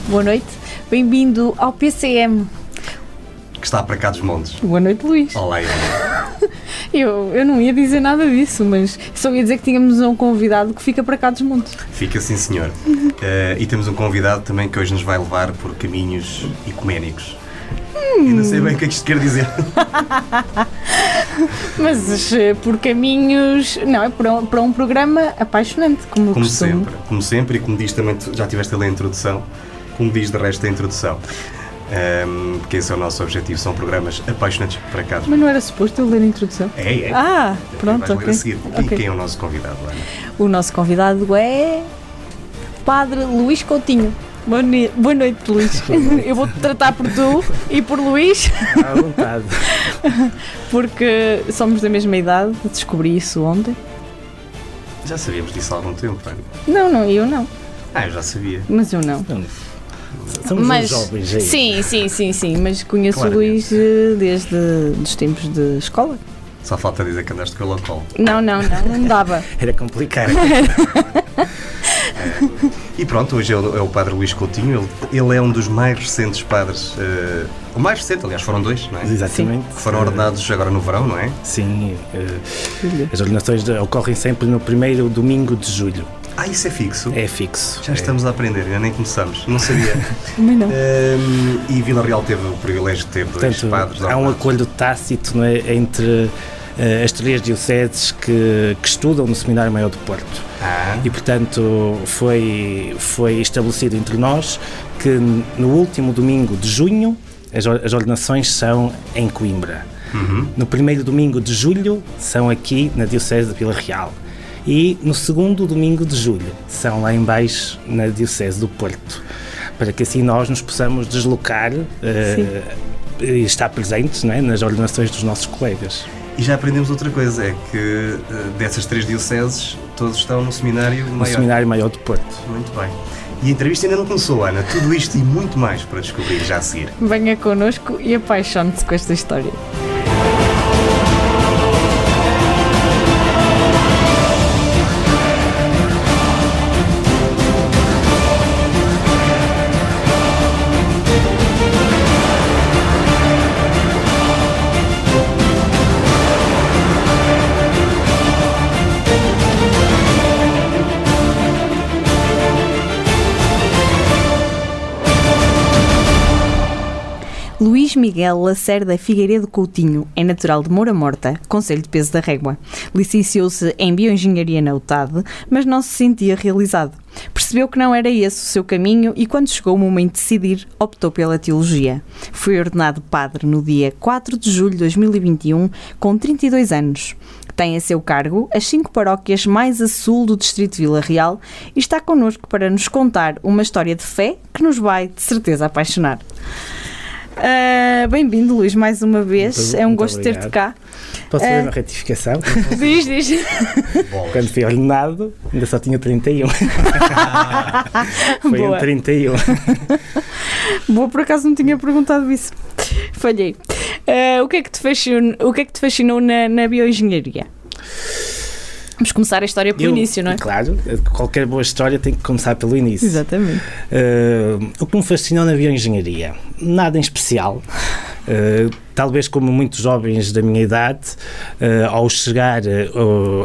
Boa noite, bem-vindo ao PCM. Que está para cá dos montes. Boa noite, Luís. Olá, Eu não ia dizer nada disso, mas só ia dizer que tínhamos um convidado que fica para cá dos montes. Fica sim, senhor. E temos um convidado também que hoje nos vai levar por caminhos ecuménicos. E não sei bem o que é que isto quer dizer. Mas por caminhos... Não, é para um programa apaixonante, como sempre. Como sempre, e como diz também, já tiveste a ler a introdução, como diz de resto a introdução. Porque esse é o nosso objetivo, são programas apaixonantes para cá. Mas não era suposto eu ler a introdução? É. Pronto, ok. A seguir. E quem é o nosso convidado, Ana? O nosso convidado é Padre Luís Coutinho. Boa noite, Luís. Eu vou-te tratar por tu e por Luís. À vontade. Porque somos da mesma idade, descobri isso ontem. Já sabíamos disso há algum tempo, Ana? Não, eu não. Eu já sabia. Mas eu não. Somos uns jovens aí. Sim, mas conheço o Luís desde os tempos de escola. Só falta dizer que andaste com ele ao colo. Não dava. Era complicado. E pronto, hoje é o Padre Luís Coutinho. Ele é um dos mais recentes padres. O mais recente, aliás, foram dois, não é? Exatamente. Que foram ordenados agora no verão, não é? Sim. As ordenações ocorrem sempre no primeiro domingo de julho. Isso é fixo? É fixo. Já estamos a aprender, ainda nem começamos. Não sabia. Mas não. E Vila Real teve o privilégio de ter dois padres. Há um acordo tácito, não é, entre as três dioceses que estudam no Seminário Maior do Porto. E, portanto, foi estabelecido entre nós que no último domingo de junho as ordenações são em Coimbra. No primeiro domingo de julho são aqui na Diocese de Vila Real. E no segundo domingo de julho são lá em baixo na Diocese do Porto, para que assim nós nos possamos deslocar e estar presentes, não é, nas ordenações dos nossos colegas. E já aprendemos outra coisa, é que dessas três dioceses todos estão no Seminário Maior. No Seminário Maior do Porto. Muito bem. E a entrevista ainda não começou, Ana. Tudo isto e muito mais para descobrir já a seguir. Venha connosco e apaixone-se com esta história. Luís Miguel Lacerda Figueiredo Coutinho é natural de Moura Morta, concelho de Peso da Régua. Licenciou-se em Bioengenharia na UTAD, mas não se sentia realizado. Percebeu que não era esse o seu caminho e, quando chegou o momento de decidir, optou pela teologia. Foi ordenado padre no dia 4 de julho de 2021, com 32 anos. Tem a seu cargo as 5 paróquias mais a sul do distrito de Vila Real e está connosco para nos contar uma história de fé que nos vai, de certeza, apaixonar. Bem-vindo, Luís, mais uma vez. É um gosto ter-te cá. Posso fazer uma retificação? Diz. Quando fui ordenado, ainda só tinha 31. Foi Boa. um 31. Boa, por acaso não tinha perguntado isso. Falhei. O que é que te fascinou na bioengenharia? Vamos começar a história pelo início, não é? Claro, qualquer boa história tem que começar pelo início. Exatamente. O que me fascinou na bioengenharia? Nada em especial. Talvez como muitos jovens da minha idade, ao chegar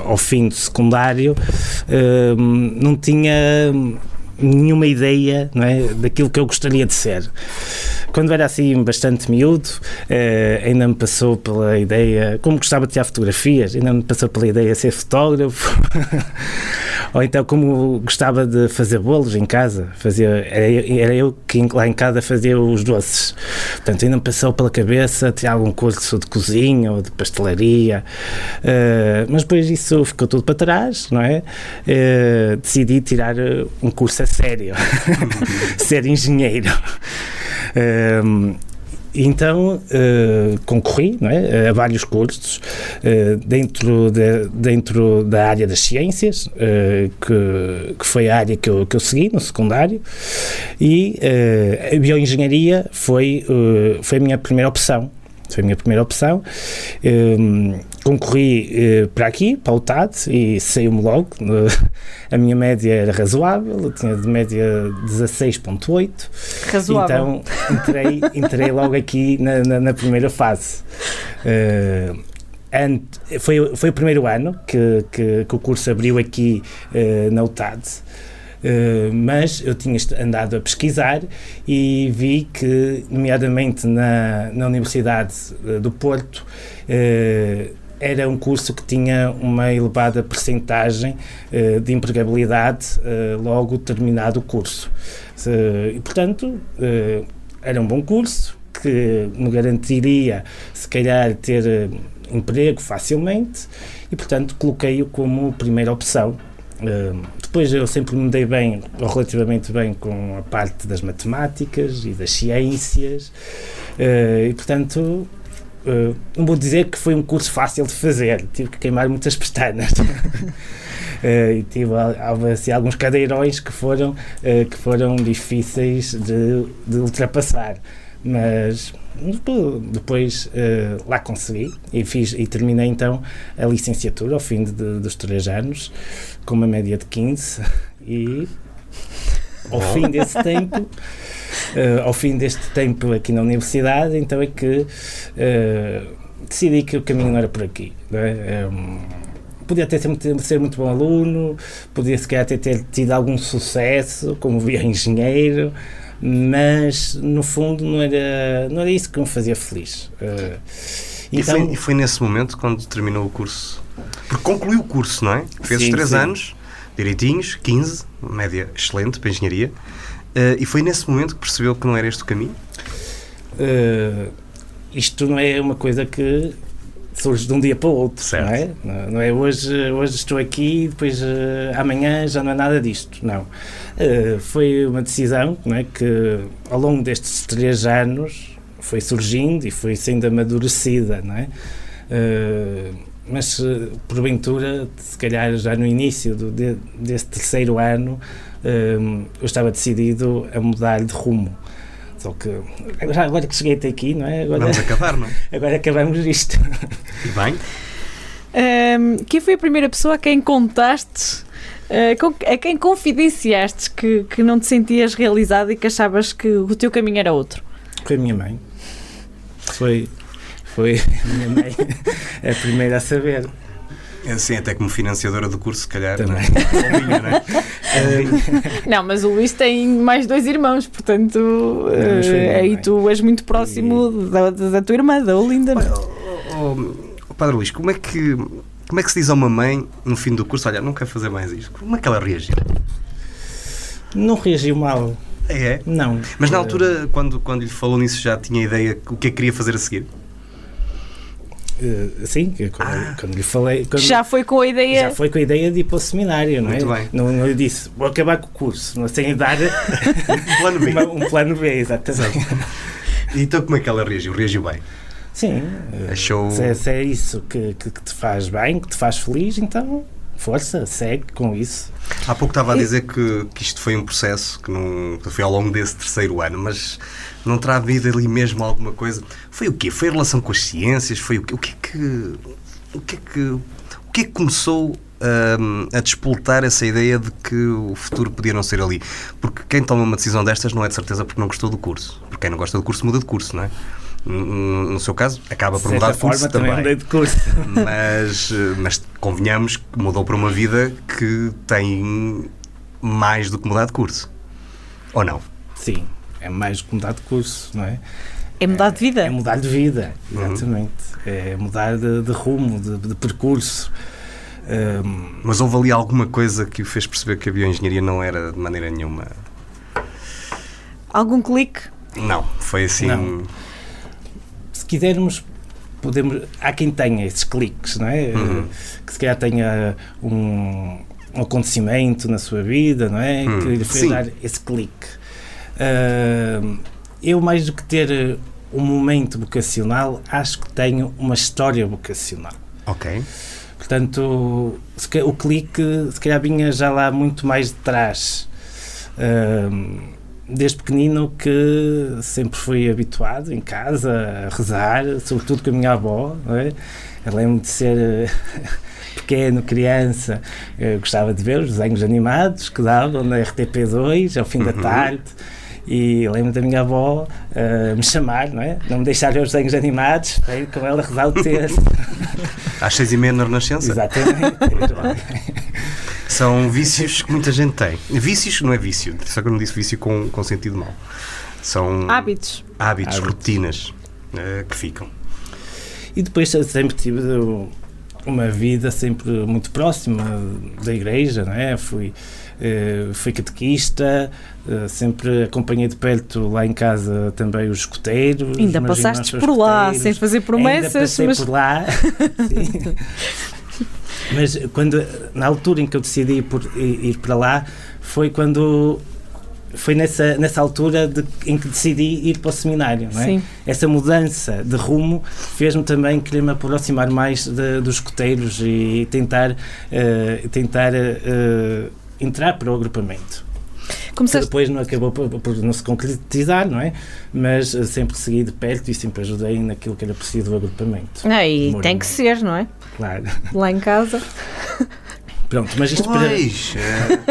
ao fim do secundário, não tinha nenhuma ideia, não é, daquilo que eu gostaria de ser. Quando era assim bastante miúdo, ainda me passou pela ideia, como gostava de tirar fotografias, ainda me passou pela ideia de ser fotógrafo, ou então como gostava de fazer bolos em casa, era eu que lá em casa fazia os doces. Portanto, ainda me passou pela cabeça tirar algum curso de cozinha ou de pastelaria, mas depois isso ficou tudo para trás, não é? Decidi tirar um curso a sério, ser engenheiro. Então concorri, não é, a vários cursos dentro da área das ciências, que foi a área que eu segui no secundário, e a bioengenharia foi a minha primeira opção. foi a minha primeira opção. Concorri para aqui, para o TAD, e saiu-me logo. A minha média era razoável, eu tinha de média 16,8. Razoável. Então entrei logo aqui na primeira fase. Foi o primeiro ano que o curso abriu aqui na UTAD. Mas eu tinha andado a pesquisar e vi que, nomeadamente na Universidade do Porto, era um curso que tinha uma elevada percentagem de empregabilidade logo terminado o curso. E, portanto, era um bom curso que me garantiria, se calhar, ter emprego facilmente e, portanto, coloquei-o como primeira opção. Depois eu sempre me dei bem, ou relativamente bem, com a parte das matemáticas e das ciências e, portanto, não vou dizer que foi um curso fácil de fazer, tive que queimar muitas pestanas. E tive assim, alguns cadeirões que foram difíceis de ultrapassar, mas depois lá consegui e terminei então a licenciatura ao fim dos 3 anos com uma média de 15 e ao fim deste tempo aqui na universidade, então é que decidi que o caminho não era por aqui, não é? Podia ser muito bom aluno, podia se calhar ter tido algum sucesso como engenheiro, mas no fundo não era isso que me fazia feliz. Então, e foi nesse momento quando terminou o curso? Porque concluiu o curso, não é? Fez os 3 anos, direitinhos, 15, média excelente para a engenharia, e foi nesse momento que percebeu que não era este o caminho? Isto não é uma coisa que surge de um dia para o outro, certo. Não é? Não é hoje estou aqui e depois amanhã já não é nada disto, não. Foi uma decisão, não é, que ao longo destes 3 anos foi surgindo e foi sendo amadurecida, não é? Mas porventura, se calhar já no início desse 3º ano, eu estava decidido a mudar de rumo. Só que agora que cheguei até aqui, não é? Vamos acabar, não é? Agora acabamos isto. E bem? Quem foi a primeira pessoa a quem contaste, a quem confidenciaste que não te sentias realizado e que achavas que o teu caminho era outro? Foi a minha mãe. Foi a minha mãe a primeira a saber. Assim, até como financiadora do curso, se calhar. Também. Não é? Não, mas o Luís tem mais 2 irmãos, portanto, aí tu és muito próximo da tua irmã, da Olinda. Padre Luís, como é que se diz a uma mãe no fim do curso, olha, não quero fazer mais isto? Como é que ela reagiu? Não reagiu mal. É? Não. Mas na altura, quando lhe falou nisso, já tinha ideia o que é que queria fazer a seguir? Sim, quando lhe falei... Já foi com a ideia... Já foi com a ideia de ir para o seminário, não é? Muito bem. Não lhe disse, vou acabar com o curso, não sem dar plano B. um plano B, exatamente. Então como é que ela reagiu? Reagiu bem? Sim. Achou... Se é isso que te faz bem, que te faz feliz, então força, segue com isso. Há pouco estava a dizer que isto foi um processo que não foi ao longo desse 3º ano, mas não terá havido ali mesmo alguma coisa? Foi o quê? Foi a relação com as ciências? Foi o quê? O que é que começou a despoltar essa ideia de que o futuro podia não ser ali? Porque quem toma uma decisão destas não é de certeza porque não gostou do curso. Porque quem não gosta do curso muda de curso, não é? No seu caso, acaba por mudar de curso também. Mudei de curso. Mas convenhamos que mudou para uma vida que tem mais do que mudar de curso. Ou não? Sim, é mais do que mudar de curso, não é? É mudar de vida? É mudar de vida, exatamente. É mudar de rumo, de percurso. Mas houve ali alguma coisa que o fez perceber que a bioengenharia não era de maneira nenhuma? Algum clique? Não, foi assim... Não. Se quisermos, podemos... Há quem tenha esses cliques, não é? Que se calhar tenha um acontecimento na sua vida, não é? Que lhe fez dar esse clique. Eu, mais do que ter um momento vocacional, acho que tenho uma história vocacional. Ok. Portanto, o clique, se calhar, vinha já lá muito mais de trás. desde pequenino que sempre fui habituado em casa a rezar, sobretudo com a minha avó, não é? Eu lembro de ser pequeno, criança, gostava de ver os desenhos animados que davam na RTP2 ao fim da tarde, e lembro da minha avó me chamar, não é? Não me deixar ver os desenhos animados, para ir com ela rezar o terço. Às 6h30 na Renascença? Exatamente. São vícios que muita gente tem. Vícios não é vício, só que eu não disse vício com sentido mau. São Hábitos, rotinas que ficam. E depois sempre tive uma vida sempre muito próxima da igreja, não é? Fui catequista, sempre acompanhei de perto lá em casa também os escoteiros. Ainda passaste por lá, sem fazer promessas. Ainda passei por lá, sim. Mas na altura em que eu decidi por ir para lá, foi nessa altura em que decidi ir para o seminário, não é? Sim. Essa mudança de rumo fez-me também querer me aproximar mais dos escoteiros e tentar entrar para o agrupamento. Que depois não acabou por não se concretizar, não é? Mas sempre segui de perto e sempre ajudei naquilo que era preciso do agrupamento. E tem que ser, não é? Claro. Lá em casa. Pronto, mas isto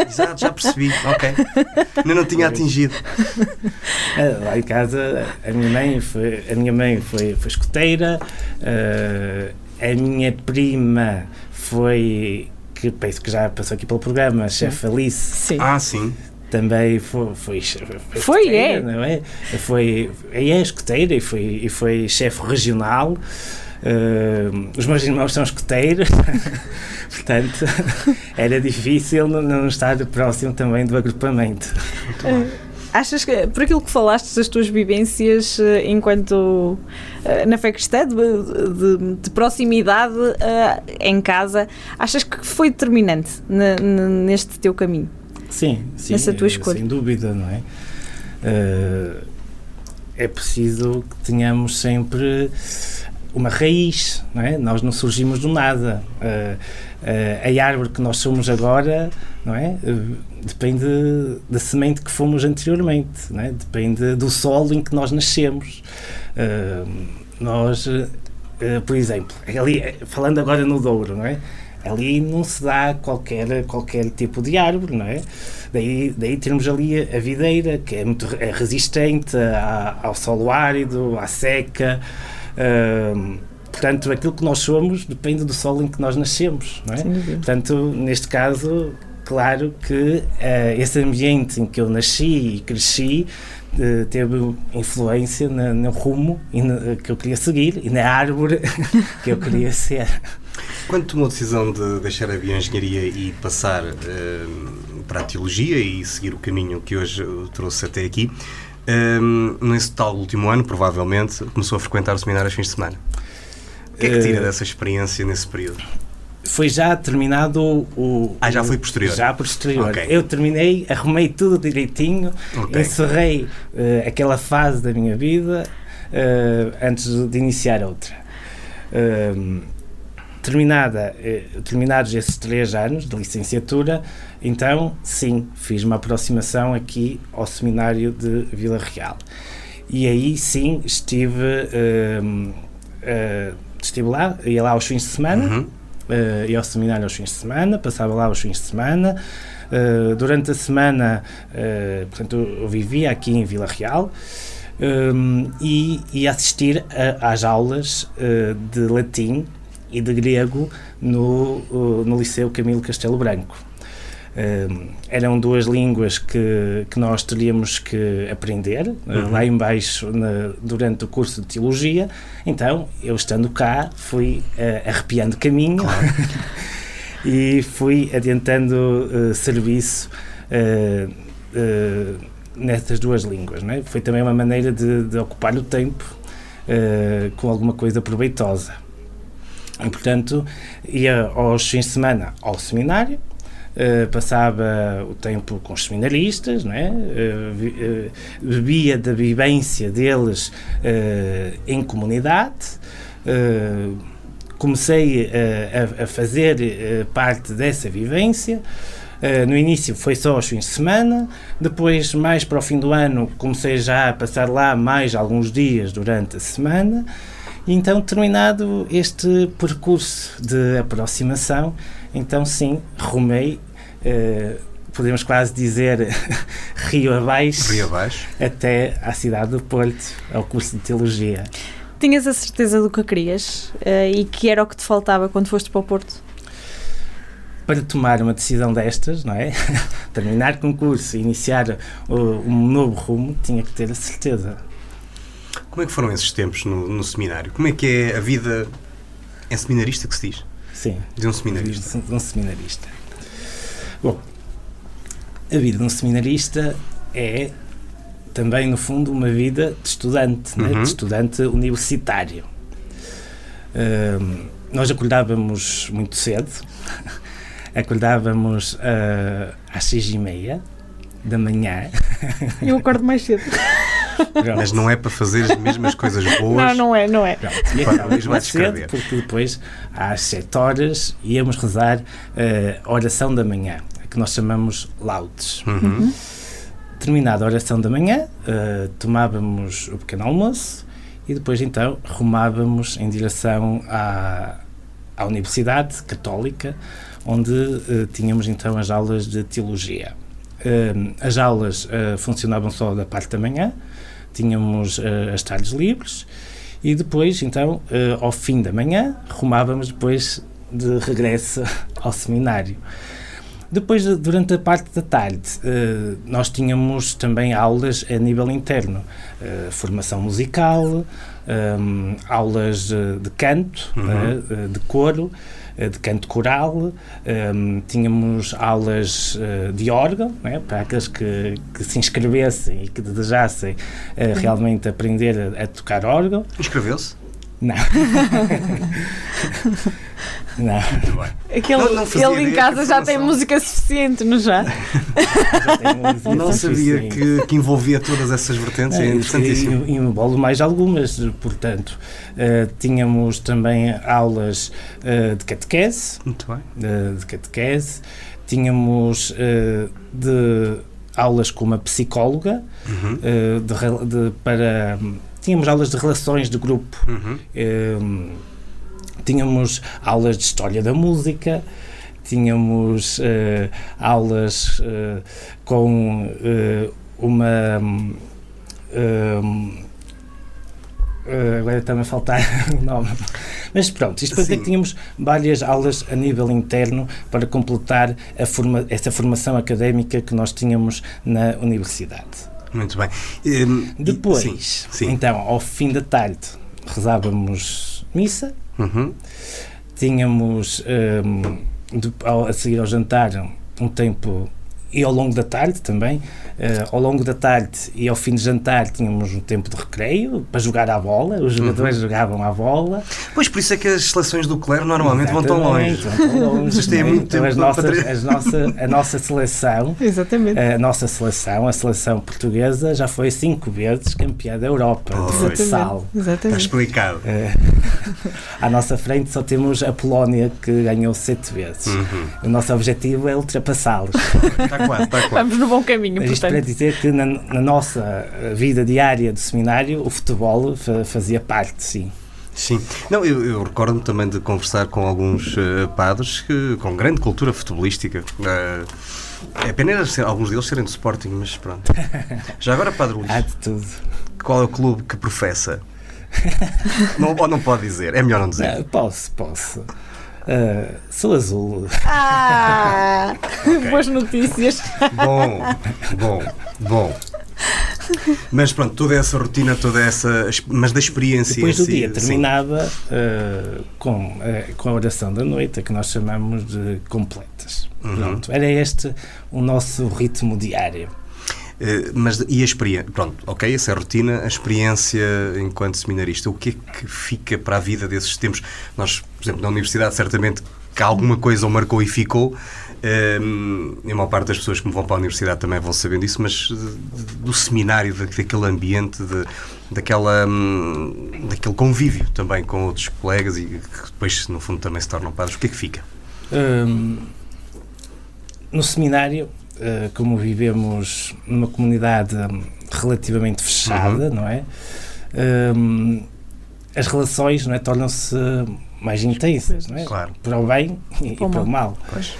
exato, já percebi, ok. Ainda não tinha atingido. Lá em casa a minha mãe foi escoteira, a minha prima que penso que já passou aqui pelo programa, a chefe Alice. Sim. Sim. Também foi escoteira, não é? É escoteira e foi chefe regional. Os meus irmãos são escoteiros, portanto era difícil não estar próximo também do agrupamento. Achas que, por aquilo que falaste das tuas vivências enquanto na fé cristã, de proximidade em casa, achas que foi determinante neste teu caminho? Sim, nessa tua escolha? Sem dúvida, não é? É preciso que tenhamos sempre uma raiz, não é? Nós não surgimos do nada. A árvore que nós somos agora, não é? Depende da semente que fomos anteriormente, não é? Depende do solo em que nós nascemos. Por exemplo, ali, falando agora no Douro, não é? Ali não se dá qualquer tipo de árvore, não é? Daí temos ali a videira, que é muito resistente ao solo árido, à seca. Portanto, aquilo que nós somos depende do solo em que nós nascemos, não é? Portanto, neste caso, claro que esse ambiente em que eu nasci e cresci teve influência no rumo que eu queria seguir e na árvore que eu queria ser. Quando tomou a decisão de deixar a bioengenharia e passar para a teologia e seguir o caminho que hoje trouxe até aqui, nesse tal último ano, provavelmente, começou a frequentar o seminário aos fins de semana. O que é que tira dessa experiência nesse período? Foi já terminado já foi posterior? Já posterior. Okay. Eu terminei, arrumei tudo direitinho, encerrei aquela fase da minha vida antes de iniciar outra. Terminados esses 3 anos de licenciatura, então, sim, fiz uma aproximação aqui ao seminário de Vila Real. E aí, sim, estive lá, ia lá aos fins de semana, ia ao seminário aos fins de semana, passava lá aos fins de semana. Durante a semana, portanto, eu vivia aqui em Vila Real e ia assistir às aulas de latim e de grego no Liceu Camilo Castelo Branco. Eram 2 línguas que nós teríamos que aprender lá em baixo durante o curso de Teologia. Então, eu estando cá, fui arrepiando caminho e fui adiantando serviço nessas 2 línguas, não é? Foi também uma maneira de ocupar o tempo com alguma coisa proveitosa. E, portanto, ia aos fins de semana ao seminário, passava o tempo com os seminaristas, não é? Bebia da vivência deles em comunidade, comecei a fazer parte dessa vivência, No início foi só aos fins de semana, depois mais para o fim do ano comecei já a passar lá mais alguns dias durante a semana, e então terminado este percurso de aproximação, então sim, rumei, podemos quase dizer rio abaixo, até à cidade do Porto, ao curso de Teologia. Tinhas a certeza do que querias e que era o que te faltava quando foste para o Porto? Para tomar uma decisão destas, não é? Terminar com o curso e iniciar um novo rumo, tinha que ter a certeza. Como é que foram esses tempos no seminário? Como é que é a vida em seminarista, que se diz? Sim. De um seminarista. De um seminarista. Bom, a vida de um seminarista é também, no fundo, uma vida de estudante, né? De estudante universitário. Nós acordávamos muito cedo. Acordávamos às 6h30 da manhã. Eu acordo mais cedo. Mas não é para fazer as mesmas coisas boas. Não é. E acordávamos mais cedo, porque depois, às 7h, íamos rezar a oração da manhã, que nós chamamos laudes. Terminada a oração da manhã, tomávamos o pequeno almoço e depois, então, rumávamos em direção à Universidade Católica, onde tínhamos então as aulas de teologia. As aulas funcionavam só da parte da manhã, tínhamos as tardes livres e depois, então, ao fim da manhã, rumávamos depois de regresso ao seminário. Depois, durante a parte da tarde, nós tínhamos também aulas a nível interno, formação musical, aulas de canto, de coro, de canto coral, tínhamos aulas de órgão, né, para aqueles que se inscrevessem e que desejassem realmente aprender a tocar órgão. Inscreveu-se? Não. Não. Ele em casa já tem música suficiente, não já? Não sabia que envolvia todas essas vertentes. É interessantíssimo. E envolve mais algumas, portanto. Tínhamos também aulas de catequese. Muito bem. De catequese. Tínhamos aulas com uma psicóloga tínhamos aulas de relações de grupo. Tínhamos aulas de história da música, tínhamos aulas com uma... agora está-me a faltar o nome. Mas pronto, isto para dizer que tínhamos várias aulas a nível interno para completar essa formação académica que nós tínhamos na universidade. Muito bem. Depois, então, ao fim da tarde, rezávamos missa. Tínhamos, a seguir ao jantar, um tempo, e ao longo da tarde também, ao longo da tarde e ao fim de jantar tínhamos um tempo de recreio para jogar à bola, os jogadores jogavam à bola. Pois, por isso é que as seleções do clero normalmente vão tão longe. Vocês têm muito tempo. A nossa seleção, a seleção portuguesa já foi 5 vezes campeã da Europa de futsal. Está explicado. À nossa frente só temos a Polónia, que ganhou 7 vezes. O nosso objetivo é ultrapassá-los. Está quase. Vamos no bom caminho, portanto. Isto para dizer que na nossa vida diária do seminário o futebol fazia parte, sim. Sim. Não, eu recordo-me também de conversar com alguns padres com grande cultura futebolística. É pena alguns deles serem do Sporting, mas pronto. Já agora, Padre Luís, há de tudo. Qual é o clube que professa? Ou não pode dizer? É melhor não dizer. Não, posso. Sou azul. Okay. Boas notícias. Bom. Mas pronto, toda essa rotina, mas da experiência. Depois do dia terminava com a oração da noite, que nós chamamos de completas. Pronto, era este o nosso ritmo diário. Mas e a experiência? Pronto, ok, essa é a rotina. A experiência enquanto seminarista, o que é que fica para a vida desses tempos? Nós, por exemplo, na universidade, certamente que alguma coisa o marcou e ficou. E a maior parte das pessoas que vão para a universidade também vão sabendo isso, mas do seminário, daquele ambiente, daquele convívio também com outros colegas e que depois, no fundo, também se tornam padres, o que é que fica? No seminário, como vivemos numa comunidade relativamente fechada, não é? As relações, não é, tornam-se mais intensas, não é? Claro. Para o bem e para o mal. Pois.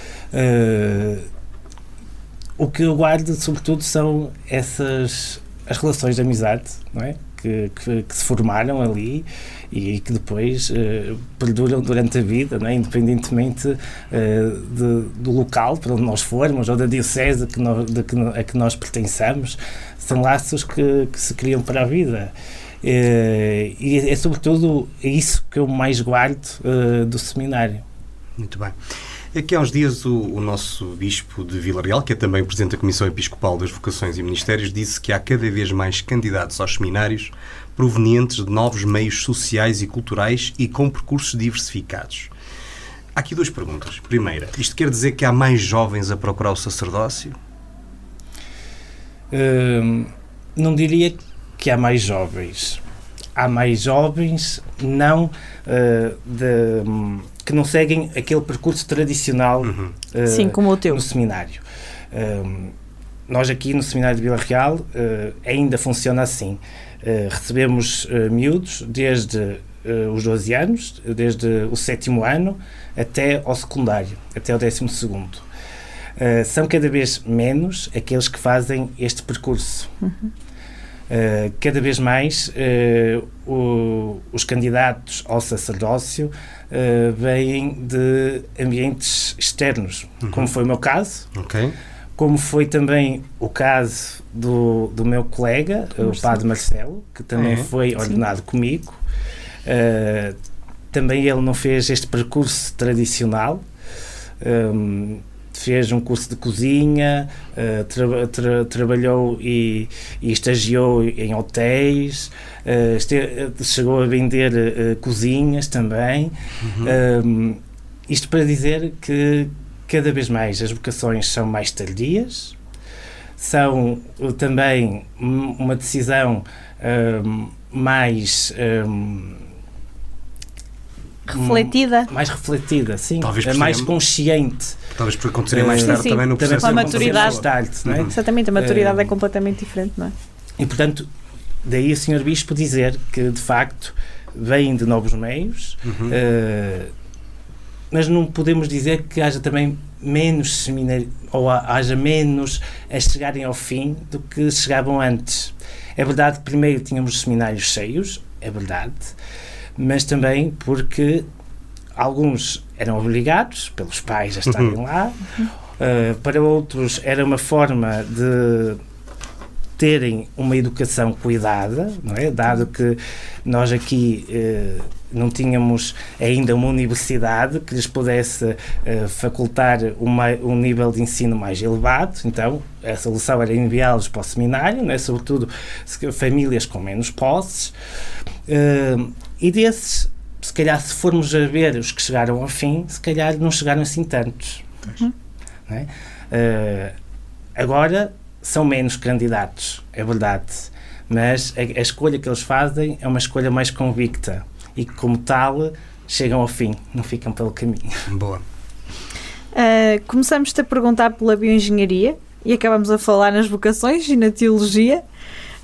O que eu guardo, sobretudo, são as relações de amizade, não é? Que se formaram ali e que depois perduram durante a vida, não é? Independentemente do local para onde nós formos ou da diocese a que nós pertençamos, são laços que se criam para a vida. E é sobretudo isso que eu mais guardo do seminário. Muito bem. Aqui há uns dias o nosso Bispo de Vila Real, que é também Presidente da Comissão Episcopal das Vocações e Ministérios, disse que há cada vez mais candidatos aos seminários provenientes de novos meios sociais e culturais e com percursos diversificados. Há aqui duas perguntas. Primeira, isto quer dizer que há mais jovens a procurar o sacerdócio? Não diria que há mais jovens. Há mais jovens que não seguem aquele percurso tradicional Sim, como o teu. no seminário. Nós aqui no Seminário de Vila Real ainda funciona assim. Recebemos miúdos desde os 12 anos, desde o 7º ano até ao secundário, até ao 12º. São cada vez menos aqueles que fazem este percurso. Cada vez mais os candidatos ao sacerdócio vêm de ambientes externos, como foi o meu caso, como foi também o caso do meu colega, o Padre Marcelo, que também foi ordenado comigo. Também ele não fez este percurso tradicional, fez um curso de cozinha, trabalhou e estagiou em hotéis, chegou a vender cozinhas também. Isto para dizer que cada vez mais as vocações são mais tardias, são também uma decisão mais refletida, sim, mais consciente. Talvez por acontecer mais tarde também no processo. A maturidade. Não é? Exatamente, a maturidade é completamente diferente, não é? E, portanto, daí o Sr. Bispo dizer que, de facto, vêm de novos meios, mas não podemos dizer que haja também menos seminários, ou haja menos a chegarem ao fim do que chegavam antes. É verdade que primeiro tínhamos seminários cheios, é verdade, mas também porque alguns eram obrigados pelos pais a estarem lá, para outros era uma forma de terem uma educação cuidada, não é? Dado que nós aqui não tínhamos ainda uma universidade que lhes pudesse facultar um nível de ensino mais elevado, então a solução era enviá-los para o seminário, não é? Sobretudo famílias com menos posses, e desses, se calhar, se formos a ver os que chegaram ao fim, se calhar não chegaram assim tantos. Não é? Agora são menos candidatos, é verdade, mas a escolha que eles fazem é uma escolha mais convicta e que, como tal, chegam ao fim, não ficam pelo caminho. Boa. Começamos-te a perguntar pela bioengenharia e acabamos a falar nas vocações e na teologia.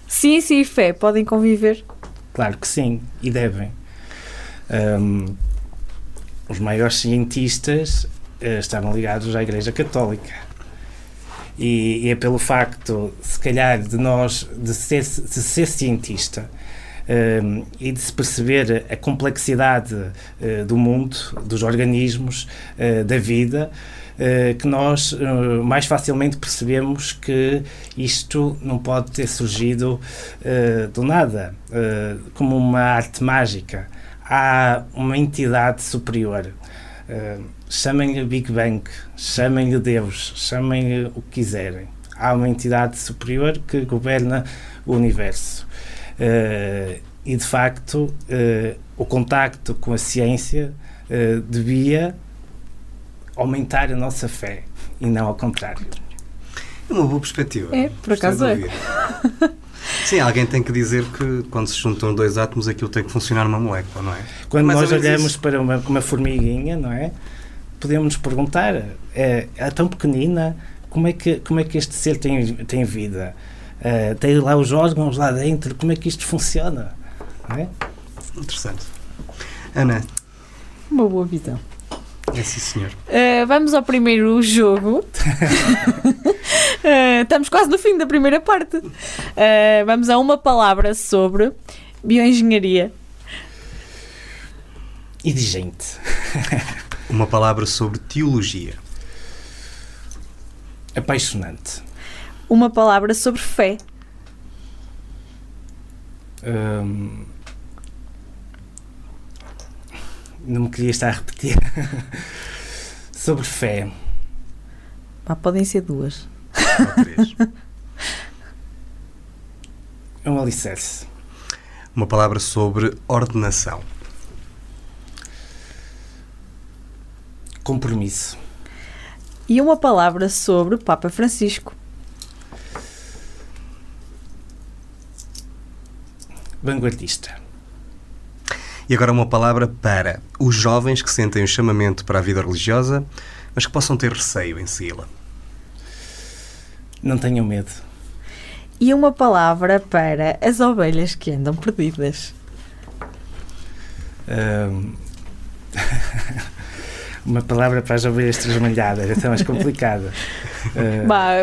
Ciência e fé podem conviver? Claro que sim, e devem. Os maiores cientistas estavam ligados à Igreja Católica. E é pelo facto, se calhar, de ser cientista e de se perceber a complexidade do mundo, dos organismos, da vida, que nós mais facilmente percebemos que isto não pode ter surgido do nada, como uma arte mágica. Há uma entidade superior. Chamem-lhe Big Bang, chamem-lhe Deus, chamem-lhe o que quiserem. Há uma entidade superior que governa o universo. E, de facto, o contacto com a ciência devia aumentar a nossa fé e não ao contrário. É uma boa perspectiva. É, por acaso é. Sim, alguém tem que dizer que quando se juntam dois átomos aquilo tem que funcionar numa molécula, não é? Quando nós olhamos para uma formiguinha, não é? podemos nos perguntar, é tão pequenina, como é que este ser tem vida? Tem lá os órgãos lá dentro, como é que isto funciona? Não é? Interessante. Ana. Uma boa visão. É sim, senhor. Vamos ao primeiro jogo. Estamos quase no fim da primeira parte. Vamos a uma palavra sobre bioengenharia. Exigente. Uma palavra sobre teologia. Apaixonante. Uma palavra sobre fé. Não me queria estar a repetir. Sobre fé. Podem ser 2. Ou 3. É um alicerce. Uma palavra sobre ordenação. Compromisso. E uma palavra sobre Papa Francisco. Vanguardista. E agora uma palavra para os jovens que sentem o chamamento para a vida religiosa, mas que possam ter receio em segui-la. Não tenham medo. E uma palavra para as ovelhas que andam perdidas. Uma palavra para as ovelhas trasmalhadas, é mais complicada.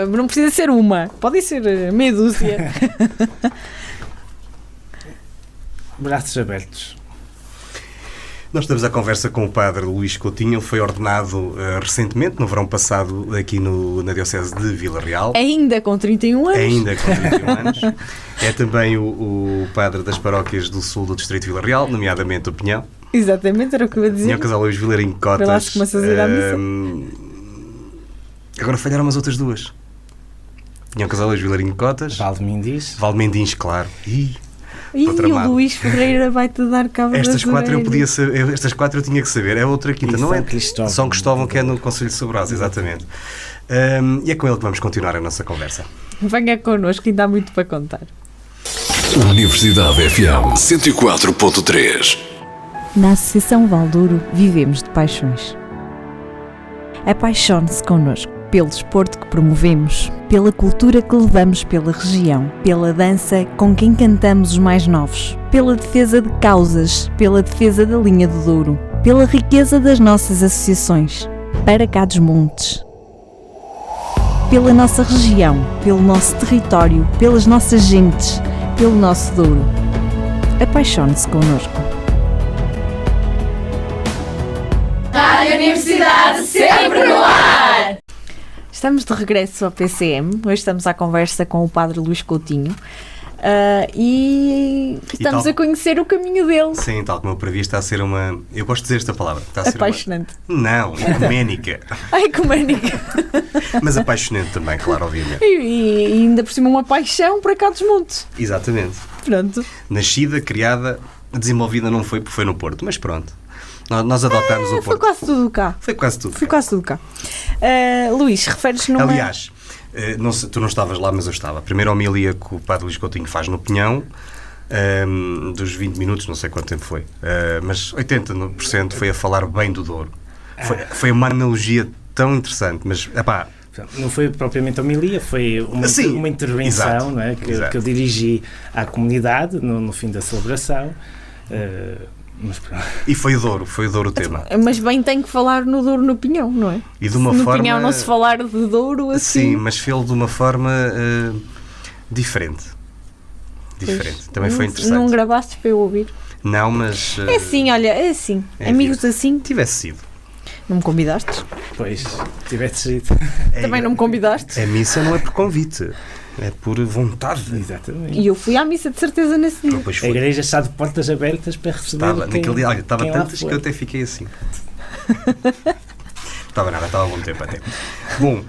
Não precisa ser uma, podem ser meia dúzia. Braços abertos. Nós estamos à conversa com o padre Luís Coutinho. Ele foi ordenado recentemente, no verão passado, aqui na Diocese de Vila Real. Ainda com 31 anos. Ainda com 31 anos. É também o padre das paróquias do sul do Distrito de Vila Real, nomeadamente o Pinhão. Exatamente, era o que eu ia dizer. Pinhão Casal Luís Vilarinho Cotas. Foi lá que começas a ir à missa. Agora falharam as outras duas. Pinhão Casal Luís Vilarinho Cotas. Valdemindins. Valdemindins, claro. E o Luís Ferreira vai-te dar cabo Estas das 4 eu orelhas. podia saber, estas 4 eu tinha que saber. É outra quinta, E não São é? Cristóvão. São Cristóvão, que é no Conselho de Sobral, exatamente. E é com ele que vamos continuar a nossa conversa. Venha connosco, ainda há muito para contar. Universidade FM 104.3. Na Associação Valdouro vivemos de paixões. Apaixone-se connosco pelo desporto que promovemos, pela cultura que levamos pela região, pela dança com quem cantamos os mais novos, pela defesa de causas, pela defesa da linha do Douro, pela riqueza das nossas associações, para cá dos montes. Pela nossa região, pelo nosso território, pelas nossas gentes, pelo nosso Douro. Apaixone-se connosco. Rádio Universidade sempre no ar! Estamos de regresso ao PCM. Hoje estamos à conversa com o padre Luís Coutinho e estamos a conhecer o caminho dele. Sim, tal como eu previ, está a ser uma... Eu gosto de dizer esta palavra. Está a ser Apaixonante. Não, ecuménica. Ai, ecuménica. Mas apaixonante também, claro, obviamente. E ainda por cima uma paixão para cá dos montes. Exatamente. Pronto. Nascida, criada, desenvolvida não foi porque foi no Porto, mas pronto. Nós adotamos o Foi Porto. quase tudo cá. Foi quase tudo. Foi quase tudo cá. Luís, referes numa... Aliás, tu não estavas lá, mas eu estava. A primeira homilia que o padre Luís Coutinho faz no Pinhão, dos 20 minutos, não sei quanto tempo foi, mas 80% foi a falar bem do Douro. Foi uma analogia tão interessante, mas, epá... Não foi propriamente homilia, foi uma intervenção, exato, não é? Que eu dirigi à comunidade no fim da celebração. Mas, E foi o Douro o tema. Mas bem tem que falar no Douro no Pinhão, não é? E de uma no forma... Pinhão não se falar de Douro assim... Sim, mas fê-lo de uma forma diferente. Diferente. Também foi interessante. Não gravaste para eu ouvir? Não, mas... É assim, olha, é assim. é Amigos assim. assim. Tivesse sido. Não me convidaste? pois, tivesse sido. Também não me convidaste? A missa não é por convite, é por vontade. Exatamente. E eu fui à missa de certeza nesse dia. Depois A foi. igreja está de portas abertas para receber Naquele dia, olha, estava quem lá tantas for. que eu até fiquei assim. Estava há algum tempo até. Bom,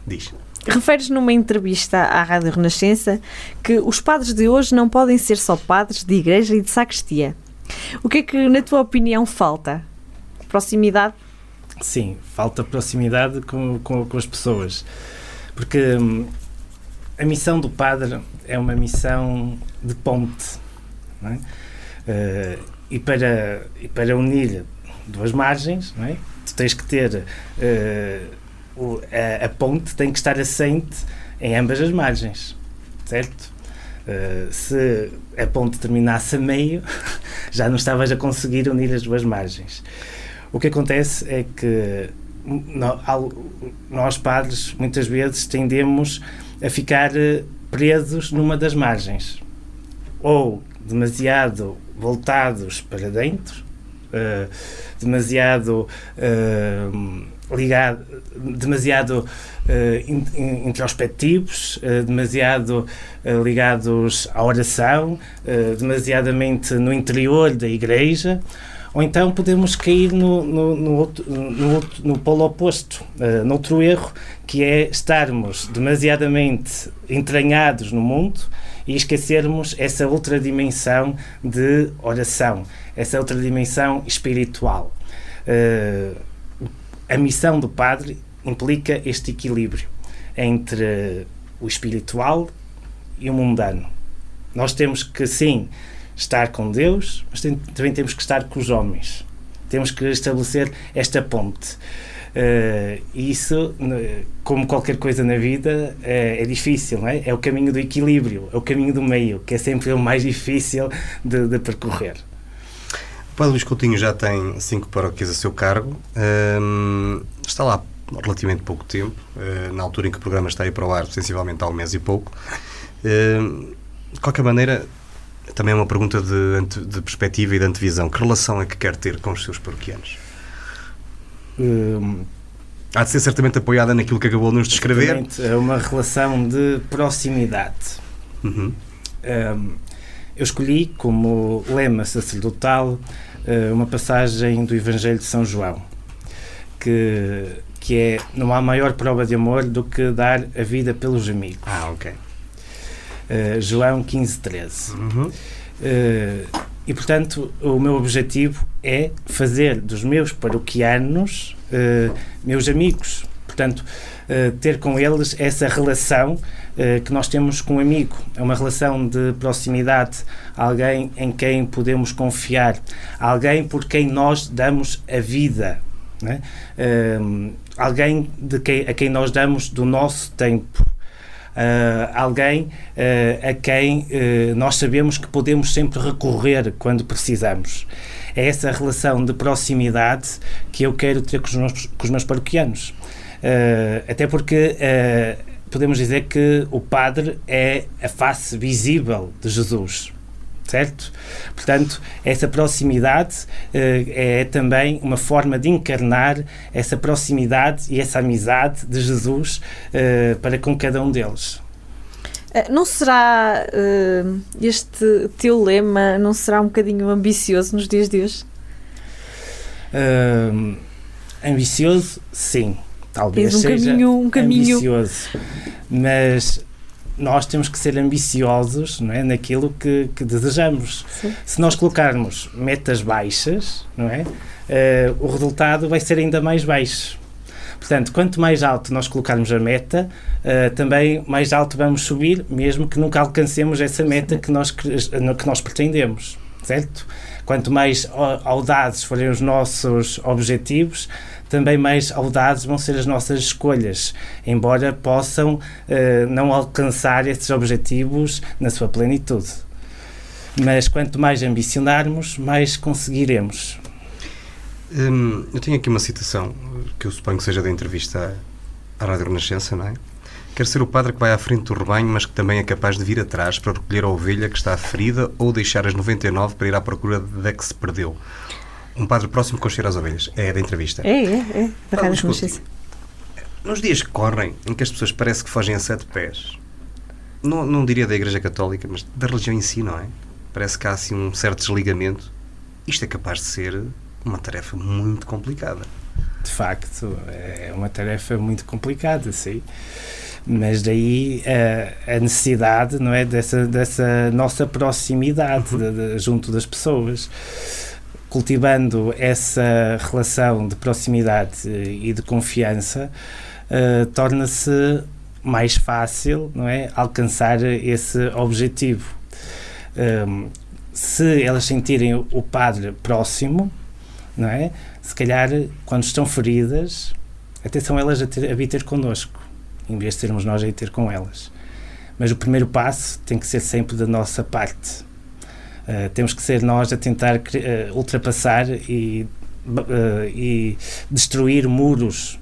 diz. Referes numa entrevista à Rádio Renascença que os padres de hoje não podem ser só padres de igreja e de sacristia. O que é que, na tua opinião, falta? Proximidade? Sim, falta proximidade com as pessoas. Porque a missão do padre é uma missão de ponte, não é? E para unir duas margens, não é? tu tens que ter a ponte tem que estar assente em ambas as margens, certo? Se a ponte terminasse a meio, já não estavas a conseguir unir as duas margens. O que acontece é que nós padres muitas vezes tendemos a ficar presos numa das margens, ou demasiado voltados para dentro, demasiado introspectivos, demasiado ligados à oração, demasiadamente no interior da igreja, ou então podemos cair no polo oposto, noutro erro, que é estarmos demasiadamente entranhados no mundo e esquecermos essa outra dimensão de oração, essa outra dimensão espiritual. A missão do padre implica este equilíbrio entre o espiritual e o mundano. Nós temos que, sim, estar com Deus, mas também temos que estar com os homens. Temos que estabelecer esta ponte. E isso, como qualquer coisa na vida, é difícil, não é? É o caminho do equilíbrio, é o caminho do meio, que é sempre o mais difícil de percorrer. O Padre Luís Coutinho já tem 5 paróquias a seu cargo, está lá há relativamente pouco tempo, na altura em que o programa está aí para o ar, sensivelmente há um mês e pouco. De qualquer maneira, também é uma pergunta de perspectiva e de antevisão. Que relação é que quer ter com os seus paroquianos? Há de ser certamente apoiada naquilo que acabou de nos descrever. É uma relação de proximidade. Uhum. Eu escolhi como lema sacerdotal uma passagem do Evangelho de São João, que é: não há maior prova de amor do que dar a vida pelos amigos. Ok. João 15:13. Uhum. E, portanto, o meu objetivo é fazer dos meus paroquianos meus amigos. Portanto, ter com eles essa relação que nós temos com um amigo. É uma relação de proximidade, alguém em quem podemos confiar, alguém por quem nós damos a vida, né? Alguém a quem nós damos do nosso tempo. Alguém a quem nós sabemos que podemos sempre recorrer quando precisamos. É essa relação de proximidade que eu quero ter com os meus paroquianos. Até porque podemos dizer que o padre é a face visível de Jesus, certo? Portanto, essa proximidade é também uma forma de encarnar essa proximidade e essa amizade de Jesus para com cada um deles. Não será este teu lema, não será um bocadinho ambicioso nos dias de hoje? Ambicioso, sim. Talvez seja um caminho ambicioso, mas nós temos que ser ambiciosos, não é, naquilo que desejamos. Sim. Se nós colocarmos metas baixas, não é, o resultado vai ser ainda mais baixo. Portanto, quanto mais alto nós colocarmos a meta, também mais alto vamos subir, mesmo que nunca alcancemos essa meta que nós pretendemos, certo? Quanto mais audazes forem os nossos objetivos, também mais audazes vão ser as nossas escolhas, embora possam não alcançar esses objetivos na sua plenitude. Mas quanto mais ambicionarmos, mais conseguiremos. Eu tenho aqui uma citação, que eu suponho que seja da entrevista à Rádio Renascença, não é? Quer ser o padre que vai à frente do rebanho, mas que também é capaz de vir atrás para recolher a ovelha que está ferida ou deixar as 99 para ir à procura da que se perdeu. Um padre próximo com cheiro às ovelhas. É da entrevista. É. Da Rádio Renascença. Nos dias que correm, em que as pessoas parece que fogem a 7 pés, não diria da Igreja Católica, mas da religião em si, não é? Parece que há assim um certo desligamento. Isto é capaz de ser uma tarefa muito complicada. De facto, é uma tarefa muito complicada, sim. Mas daí a necessidade, não é, dessa nossa proximidade junto das pessoas. Cultivando essa relação de proximidade e de confiança, torna-se mais fácil, não é, alcançar esse objetivo. Se elas sentirem o padre próximo, não é, se calhar, quando estão feridas, até são elas a vir ter connosco, em vez de sermos nós a ir ter com elas. Mas o primeiro passo tem que ser sempre da nossa parte. Temos que ser nós a tentar ultrapassar e destruir muros.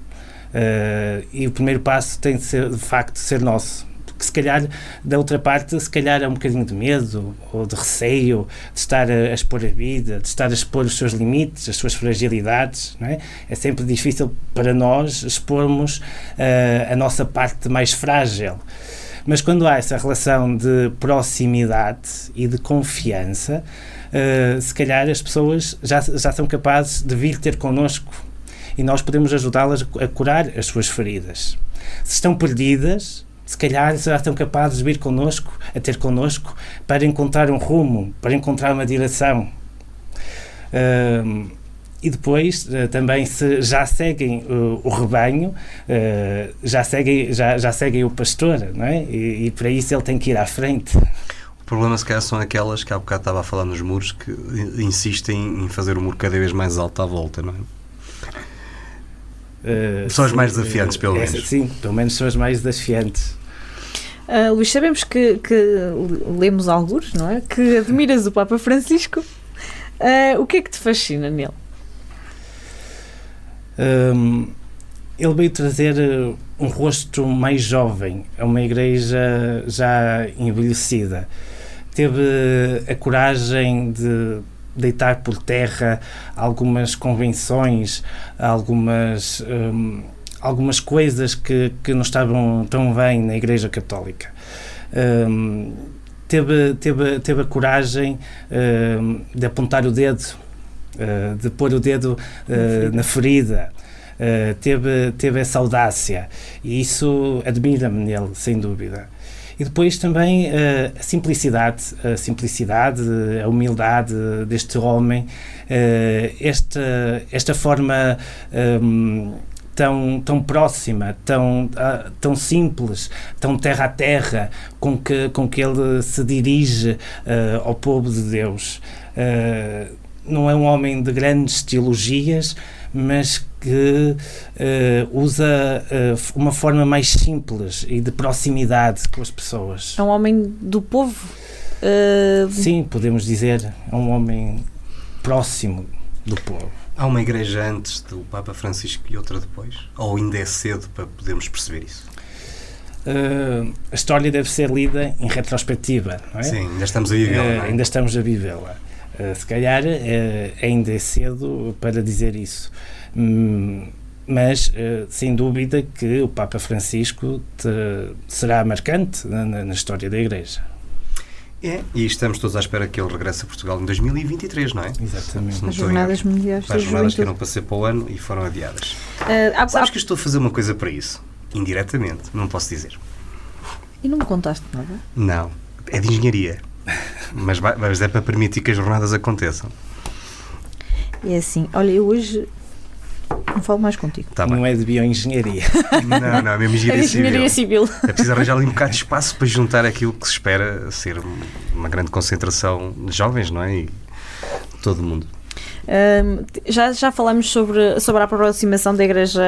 E o primeiro passo tem de ser, de facto, ser nosso. Porque se calhar, da outra parte, se calhar é um bocadinho de medo ou de receio de estar a expor a vida, de estar a expor os seus limites, as suas fragilidades, não é? É sempre difícil para nós expormos a nossa parte mais frágil. Mas quando há essa relação de proximidade e de confiança, se calhar as pessoas já são capazes de vir ter connosco e nós podemos ajudá-las a curar as suas feridas. Se estão perdidas, se calhar já estão capazes de vir connosco, a ter connosco, para encontrar um rumo, para encontrar uma direção. E depois, também, se já seguem o rebanho, já seguem o pastor, não é? E para isso ele tem que ir à frente. O problema, se calhar, são aquelas que há bocado estava a falar nos muros, que insistem em fazer o muro cada vez mais alto à volta, não é? São as mais desafiantes, pelo menos. Sim, pelo menos são as mais desafiantes. Luís, sabemos que lemos algures, não é? Que admiras o Papa Francisco. O que é que te fascina nele? Ele veio trazer um rosto mais jovem a uma igreja já envelhecida. Teve a coragem de deitar por terra algumas convenções, algumas coisas que não estavam tão bem na Igreja Católica. Teve a coragem de apontar o dedo, de pôr o dedo na ferida. Teve essa audácia, e isso admira-me nele, sem dúvida. E depois também a simplicidade, a humildade deste homem, esta forma tão próxima, tão simples, tão terra a terra, com que ele se dirige ao povo de Deus. Não é um homem de grandes teologias, mas que usa uma forma mais simples e de proximidade com as pessoas. É um homem do povo? Sim, podemos dizer, é um homem próximo do povo. Há uma igreja antes do Papa Francisco e outra depois? Ou ainda é cedo para podermos perceber isso? A história deve ser lida em retrospectiva, não é? Sim, ainda estamos a vivê-la, não é? Ainda estamos a vivê-la. Se calhar ainda é cedo para dizer isso, mas sem dúvida que o Papa Francisco será marcante na história da Igreja. E estamos todos à espera que ele regresse a Portugal em 2023, não é? Exatamente. As Jornadas Mundiais da As jornadas que Juventude. eram para ser para o ano e foram adiadas. Sabes que eu estou a fazer uma coisa para isso? Indiretamente, não posso dizer. E não me contaste nada? Não, é de engenharia. Mas é para permitir que as jornadas aconteçam. É assim, olha, eu hoje não falo mais contigo. Tá Não bem. é de bioengenharia. Não, é mesmo É engenharia civil. engenharia civil. É preciso arranjar ali um bocado de espaço para juntar aquilo que se espera ser uma grande concentração de jovens, não é? E todo mundo. Já falámos sobre a aproximação da Igreja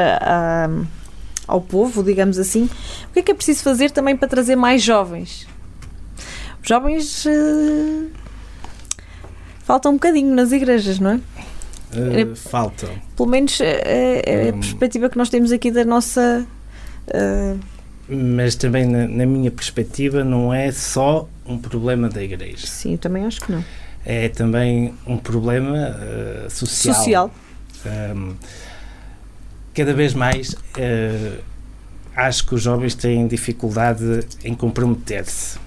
ao povo, digamos assim. O que é preciso fazer também para trazer mais jovens? Os jovens faltam um bocadinho nas igrejas, não é? Faltam. Pelo menos é a perspectiva que nós temos aqui da nossa... Mas também, na minha perspectiva, não é só um problema da Igreja. Sim, eu também acho que não. É também um problema social. Cada vez mais acho que os jovens têm dificuldade em comprometer-se,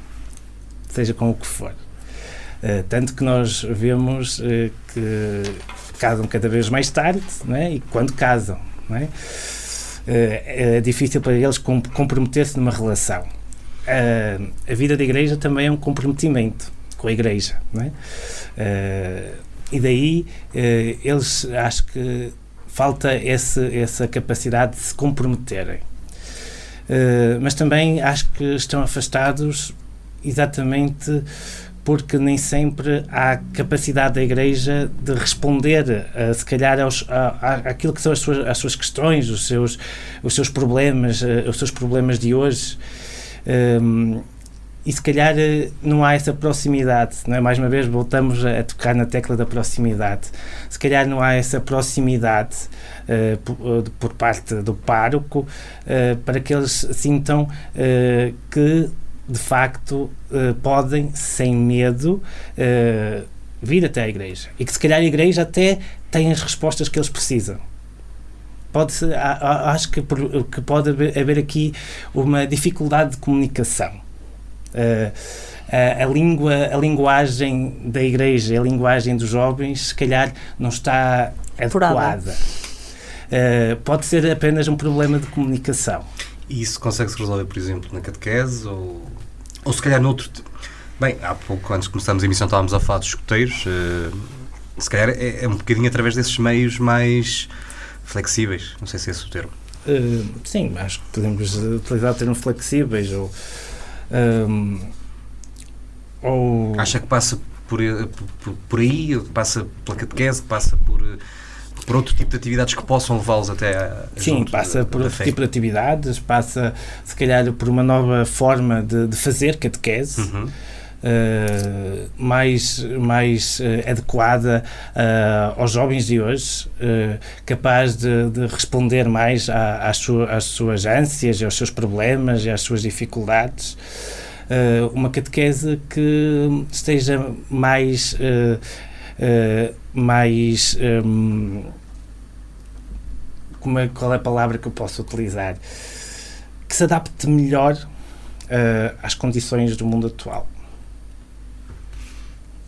seja com o que for. Tanto que nós vemos que casam cada vez mais tarde, não é? E quando casam, não é? É difícil para eles comprometer-se numa relação. A vida da Igreja também é um comprometimento com a Igreja, não é? E daí eles, acho que falta essa capacidade de se comprometerem. Mas também acho que estão afastados exatamente porque nem sempre há capacidade da Igreja de responder, se calhar, àquilo que são as suas questões, os seus problemas de hoje. E se calhar não há essa proximidade, não é? Mais uma vez voltamos a tocar na tecla da proximidade. Se calhar não há essa proximidade por parte do pároco para que eles sintam que de facto podem, sem medo, vir até à Igreja. E que se calhar a Igreja até tem as respostas que eles precisam. Acho que pode haver aqui uma dificuldade de comunicação. A linguagem da Igreja, a linguagem dos jovens, se calhar não está adequada. Pode ser apenas um problema de comunicação. E isso consegue-se resolver, por exemplo, na catequese ou se calhar noutro... Bem, há pouco, antes de começarmos a emissão, estávamos a falar dos escuteiros. Se calhar é um bocadinho através desses meios mais flexíveis. Não sei se é esse o termo. Sim, acho que podemos utilizar o termo flexíveis ou... Acha que passa por aí, passa pela catequese, passa por outro tipo de atividades que possam levá-los até Sim, passa por outro tipo de atividades, passa se calhar por uma nova forma de fazer catequese, mais adequada aos jovens de hoje, capaz de responder mais às suas ânsias, aos seus problemas e às suas dificuldades. Uma catequese que esteja mais qual é a palavra que eu posso utilizar? Que se adapte melhor às condições do mundo atual.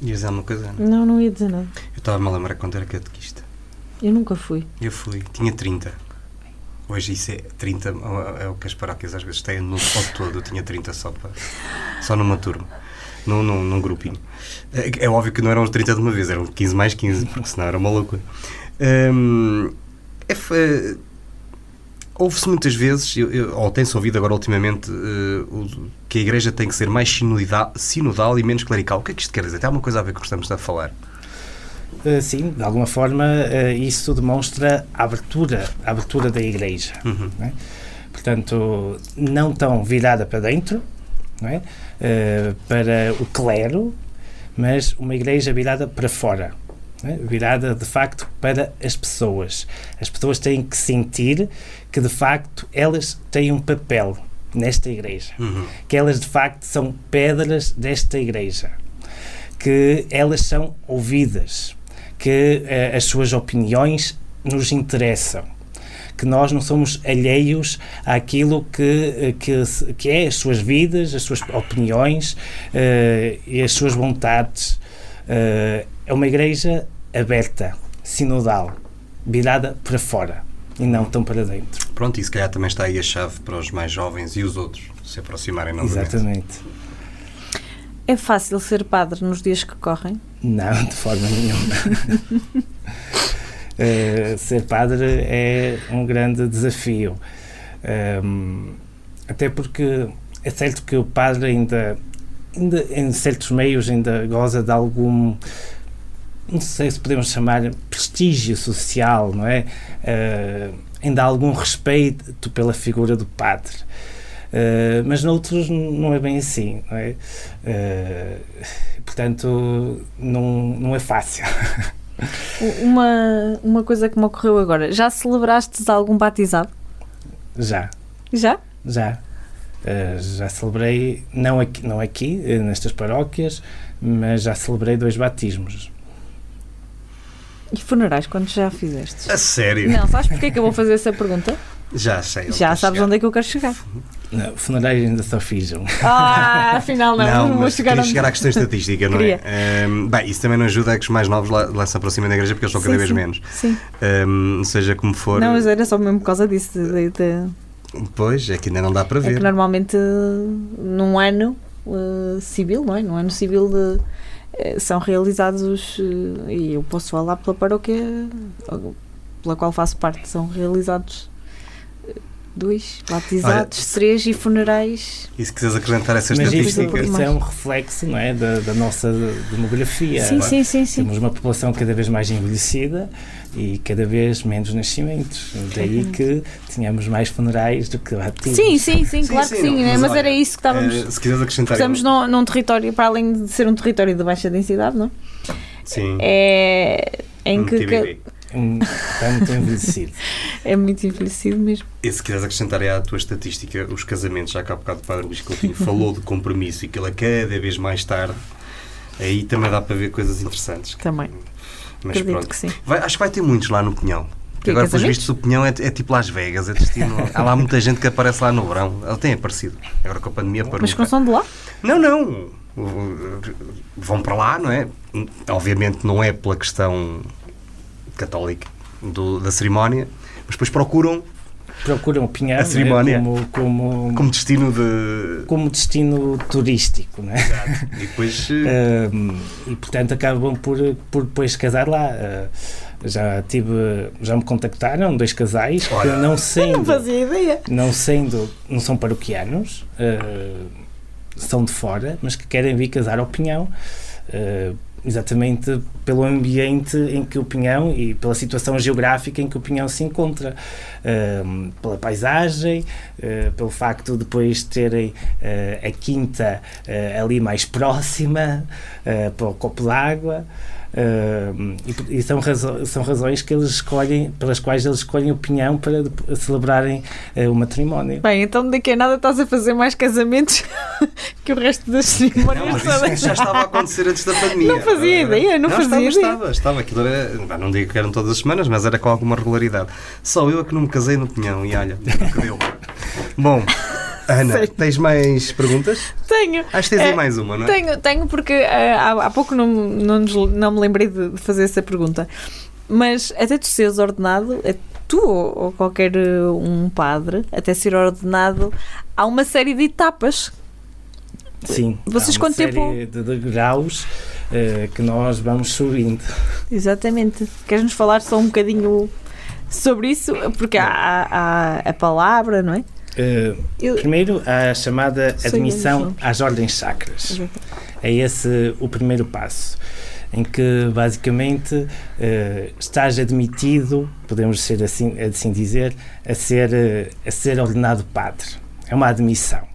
Ias dizer alguma coisa? Não ia dizer nada. Eu estava-me a lembrar quando era catequista. Eu nunca fui. Eu fui, tinha 30. Hoje isso é 30, é o que as paróquias às vezes têm no ao todo. Eu tinha 30 só numa turma, num grupinho. É óbvio que não eram os 30 de uma vez, eram 15 mais 15, porque senão era uma loucura. Ouve-se muitas vezes, ou tem-se ouvido agora ultimamente, que a Igreja tem que ser mais sinodal e menos clerical. O que é que isto quer dizer? Tem alguma coisa a ver com o que estamos a falar? Sim, de alguma forma isso demonstra a abertura da Igreja. Não é? Portanto, não tão virada para dentro, não é? Para o clero, mas uma Igreja virada para fora. Não é? Virada, de facto, para as pessoas. As pessoas têm que sentir que, de facto, elas têm um papel nesta Igreja. Que elas, de facto, são pedras desta Igreja. Que elas são ouvidas. Que as suas opiniões nos interessam. Que nós não somos alheios àquilo que é as suas vidas, as suas opiniões e as suas vontades. É uma Igreja aberta, sinodal, virada para fora e não tão para dentro. Pronto, e se calhar também está aí a chave para os mais jovens e os outros se aproximarem novamente. Exatamente. É fácil ser padre nos dias que correm? Não, de forma nenhuma. Ser padre é um grande desafio. Até porque é certo que o padre ainda em certos meios ainda goza de algum, não sei se podemos chamar prestígio social, não é? Ainda há algum respeito pela figura do padre. Mas noutros não é bem assim, não é? Portanto, não é fácil. Uma coisa que me ocorreu agora, já celebrastes algum batizado? Já. Já? Já. Já celebrei, não aqui, nestas paróquias, mas já celebrei 2 batismos. E funerais, quantos já fizeste? A sério? Não, sabes porque é que eu vou fazer essa pergunta? Já sei. Já sabes onde é que eu quero chegar. Não, funerais ainda só fiz um. Afinal não vou mas chegar chegar à questão estatística, não é? Bem, isso também não ajuda a que os mais novos lá se aproximem da Igreja, porque eles são cada vez menos. Sim. Seja como for. Não, mas era só mesmo por causa disso. Pois, é que ainda não dá para ver. É que normalmente num ano civil, não é? Num ano civil são realizados, e eu posso falar pela paróquia pela qual faço parte, são realizados 2 batizados, 3 e funerais. E se quiseres acrescentar essa Mas estatística... isso é um reflexo, não é, da nossa demografia. Sim. Temos uma população cada vez mais envelhecida e cada vez menos nascimentos. Daí que tínhamos mais funerais do que batismos. Sim, claro que sim, não, né? Mas olha, era isso que estávamos... se quiseres acrescentar... Estamos num território, para além de ser um território de baixa densidade, não? Sim. Em que... TBD. Está muito envelhecido. É muito envelhecido mesmo. E se quiseres acrescentar à tua estatística os casamentos, já que há bocado o Padre Luís Coutinho falou de compromisso e que ele é cada vez mais tarde, aí também dá para ver coisas interessantes. Também. Mas Acredito pronto. que sim. Acho que vai ter muitos lá no Pinhão. Que Agora, pelos casamentos? vistos, o Pinhão é tipo Las Vegas, é destino. Há lá muita gente que aparece lá no verão. Ele tem aparecido. Agora com a pandemia parou. Mas que não são de lá? Não. Vão para lá, não é? Obviamente não é pela questão católica da cerimónia, mas depois procuram Procuram o Pinhão, a cerimónia como destino turístico, não é? Exato. E depois e portanto acabam por depois casar lá. Já me contactaram 2 casais que não fazia ideia. não são paroquianos, são de fora, mas que querem vir casar ao Pinhão, exatamente pelo ambiente em que o Pinhão e pela situação geográfica em que o Pinhão se encontra, pela paisagem, pelo facto de depois terem a quinta ali mais próxima, pelo copo d'água. E são razões que eles escolhem, pelas quais eles escolhem o Pinhão para celebrarem o matrimónio. Bem, então daqui a nada estás a fazer mais casamentos que o resto das cerimónias. Não, mas isso já estava a acontecer antes da pandemia. Não fazia ideia, não fazia ideia. Estava. Aquilo era, não digo que eram todas as semanas, mas era com alguma regularidade. Só eu é que não me casei no Pinhão e olha, que deu. Bom, Ana, tens mais perguntas? Tenho. Acho que tens aí mais uma, não é? Tenho porque há pouco não me lembrei de fazer essa pergunta. Mas até tu seres ordenado, tu ou qualquer um padre, até ser ordenado, há uma série de etapas. Sim, vocês há uma quanto tempo? série de graus que nós vamos subindo. Exatamente. Queres-nos falar só um bocadinho sobre isso? Porque há a palavra, não é? Primeiro, a chamada admissão às ordens sacras. Exato. É esse o primeiro passo, em que basicamente estás admitido, podemos ser assim dizer, a ser ordenado padre. É uma admissão.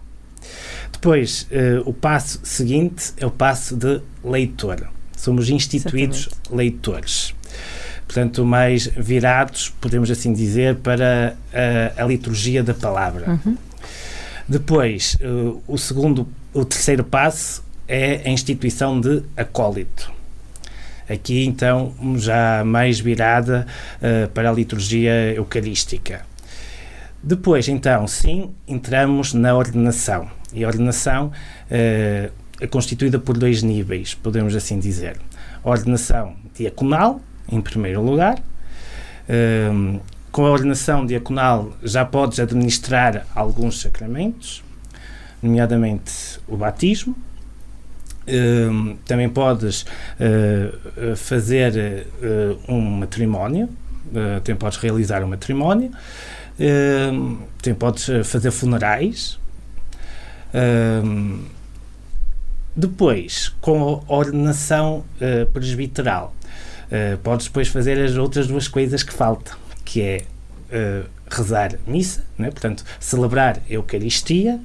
Depois, o passo seguinte é o passo de leitor. Somos instituídos leitores. Portanto, mais virados, podemos assim dizer, para a liturgia da palavra. Depois, o terceiro passo é a instituição de acólito. Aqui, então, já mais virada para a liturgia eucarística. Depois, então, sim, entramos na ordenação. E a ordenação é constituída por 2 níveis, podemos assim dizer. A ordenação diaconal, em primeiro lugar. Com a ordenação diaconal já podes administrar alguns sacramentos, nomeadamente o batismo. Também podes fazer um matrimónio, também podes realizar um matrimónio, também podes fazer funerais. Depois, com a ordenação presbiteral, podes depois fazer as outras 2 coisas que faltam, que é rezar missa, não é? Portanto, celebrar a Eucaristia